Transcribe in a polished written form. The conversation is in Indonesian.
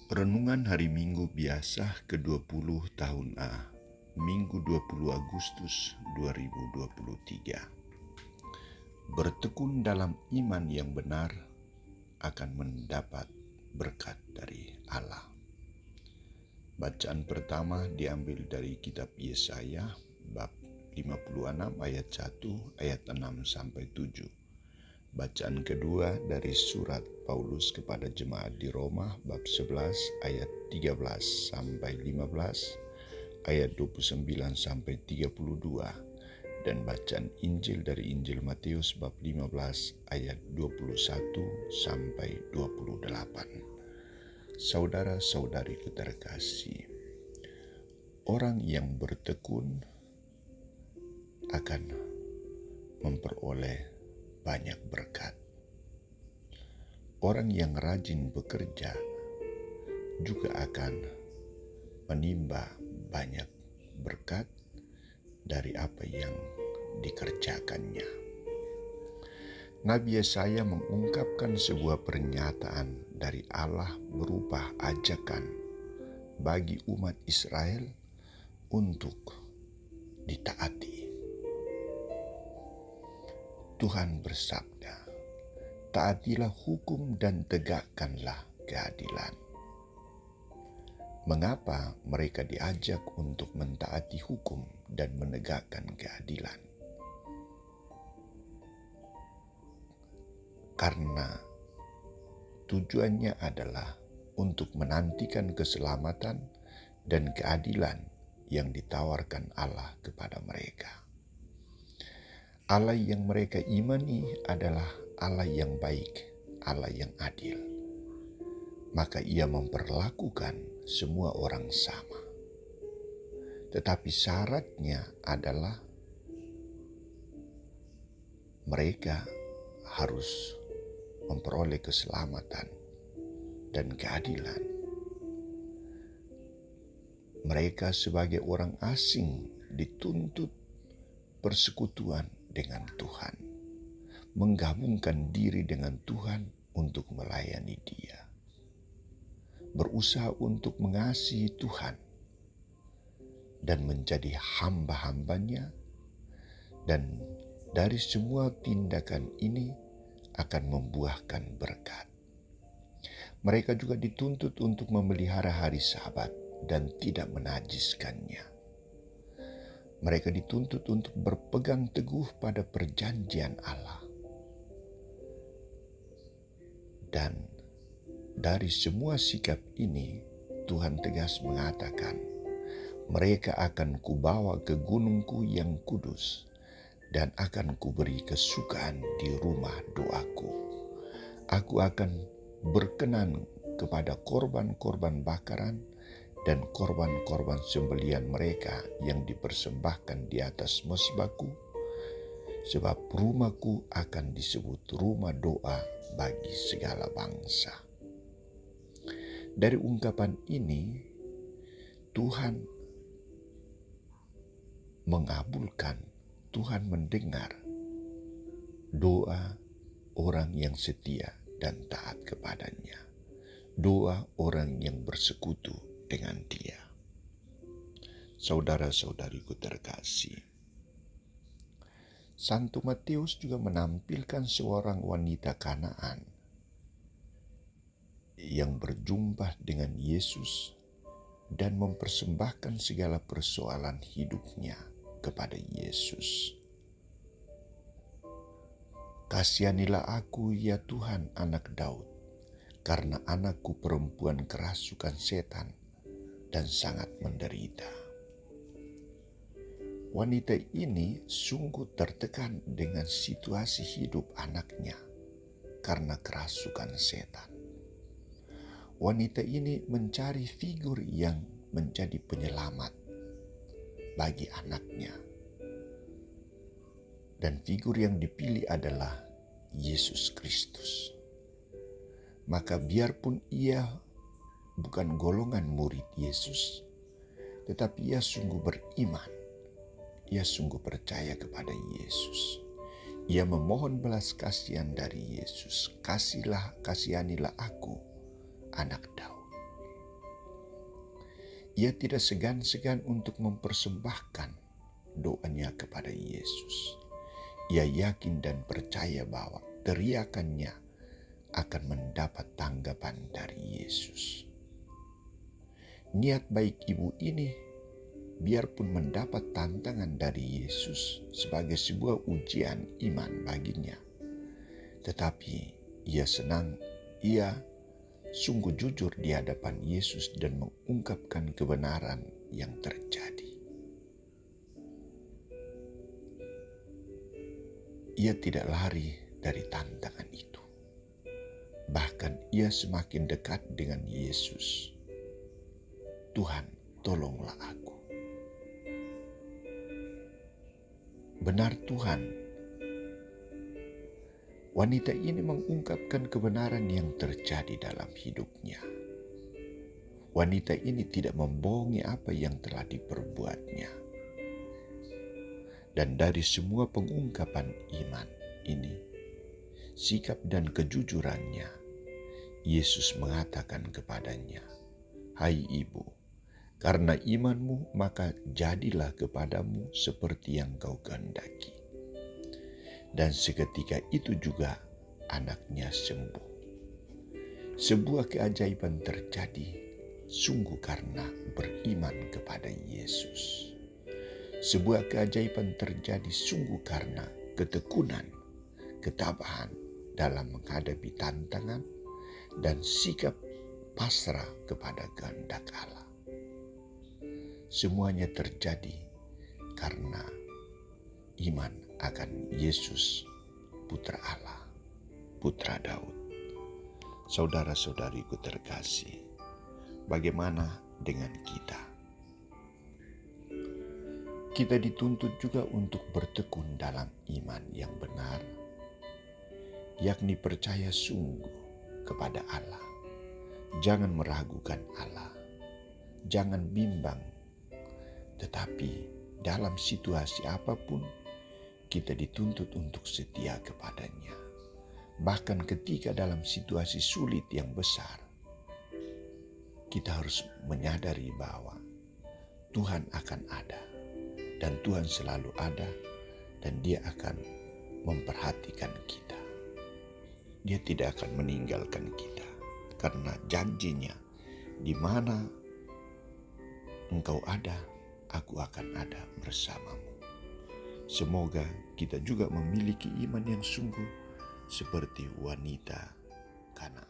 Renungan Hari Minggu Biasa ke-20 tahun A, Minggu 20 Agustus 2023. Bertekun dalam iman yang benar akan mendapat berkat dari Allah. Bacaan pertama diambil dari kitab Yesaya bab 56 ayat 1 ayat 6 sampai 7. Bacaan kedua dari surat Paulus kepada jemaat di Roma bab 11 ayat 13 sampai 15, ayat 29 sampai 32, dan bacaan Injil dari Injil Matius bab 15 ayat 21 sampai 28. Saudara-saudariku terkasih, orang yang bertekun akan memperoleh banyak berkat. Orang yang rajin bekerja juga akan menimba banyak berkat dari apa yang dikerjakannya. Nabi Yesaya mengungkapkan sebuah pernyataan dari Allah berupa ajakan bagi umat Israel untuk ditaati. Tuhan bersabda, "Taatilah hukum dan tegakkanlah keadilan." Mengapa mereka diajak untuk mentaati hukum dan menegakkan keadilan? Karena tujuannya adalah untuk menantikan keselamatan dan keadilan yang ditawarkan Allah kepada mereka. Allah yang mereka imani adalah Allah yang baik, Allah yang adil. Maka Ia memperlakukan semua orang sama. Tetapi syaratnya adalah mereka harus memperoleh keselamatan dan keadilan. Mereka sebagai orang asing dituntut persekutuan dengan Tuhan, menggabungkan diri dengan Tuhan untuk melayani Dia, berusaha untuk mengasihi Tuhan dan menjadi hamba-hambanya, dan dari semua tindakan ini akan membuahkan berkat. Mereka juga dituntut untuk memelihara hari Sabat dan tidak menajiskannya. Mereka dituntut untuk berpegang teguh pada perjanjian Allah. Dan dari semua sikap ini, Tuhan tegas mengatakan, "Mereka akan kubawa ke gunungku yang kudus, dan akan kuberi kesukaan di rumah doaku. Aku akan berkenan kepada korban-korban bakaran dan korban-korban sembelihan mereka yang dipersembahkan di atas mezbahku, sebab rumahku akan disebut rumah doa bagi segala bangsa." Dari ungkapan ini, Tuhan mengabulkan, Tuhan mendengar doa orang yang setia dan taat kepadanya, doa orang yang bersekutu dengan Dia. Saudara-saudariku terkasih, Santo Matius juga menampilkan seorang wanita Kanaan yang berjumpa dengan Yesus dan mempersembahkan segala persoalan hidupnya kepada Yesus. "Kasihanilah aku, ya Tuhan, anak Daud, karena anakku perempuan kerasukan setan dan sangat menderita." Wanita ini sungguh tertekan dengan situasi hidup anaknya karena kerasukan setan. Wanita ini mencari figur yang menjadi penyelamat bagi anaknya. Dan figur yang dipilih adalah Yesus Kristus. Maka biarpun ia bukan golongan murid Yesus, tetapi ia sungguh beriman. Ia sungguh percaya kepada Yesus. Ia memohon belas kasihan dari Yesus. "Kasihanilah aku, anak Daud." Ia tidak segan-segan untuk mempersembahkan doanya kepada Yesus. Ia yakin dan percaya bahwa teriakannya akan mendapat tanggapan dari Yesus. Niat baik ibu ini, biarpun mendapat tantangan dari Yesus sebagai sebuah ujian iman baginya, tetapi ia senang, ia sungguh jujur di hadapan Yesus dan mengungkapkan kebenaran yang terjadi. Ia tidak lari dari tantangan itu. Bahkan ia semakin dekat dengan Yesus. Tuhan, tolonglah aku. Benar Tuhan. Wanita ini mengungkapkan kebenaran yang terjadi dalam hidupnya. Wanita ini tidak membohongi apa yang telah diperbuatnya. Dan dari semua pengungkapan iman ini, sikap dan kejujurannya, Yesus mengatakan kepadanya, "Hai ibu, karena imanmu maka jadilah kepadamu seperti yang kau kehendaki." Dan seketika itu juga anaknya sembuh. Sebuah keajaiban terjadi sungguh karena beriman kepada Yesus. Sebuah keajaiban terjadi sungguh karena ketekunan, ketabahan dalam menghadapi tantangan, dan sikap pasrah kepada kehendak Allah. Semuanya terjadi karena iman akan Yesus, Putra Allah, Putra Daud. Saudara-saudariku terkasih, bagaimana dengan kita? Kita dituntut juga untuk bertekun dalam iman yang benar, yakni percaya sungguh kepada Allah. Jangan meragukan Allah, jangan bimbang, tetapi dalam situasi apapun kita dituntut untuk setia kepadanya. Bahkan ketika dalam situasi sulit yang besar, kita harus menyadari bahwa Tuhan akan ada. Dan Tuhan selalu ada, dan Dia akan memperhatikan kita. Dia tidak akan meninggalkan kita, karena janjinya, di mana engkau ada, aku akan ada bersamamu. Semoga kita juga memiliki iman yang sungguh seperti wanita Kanaan.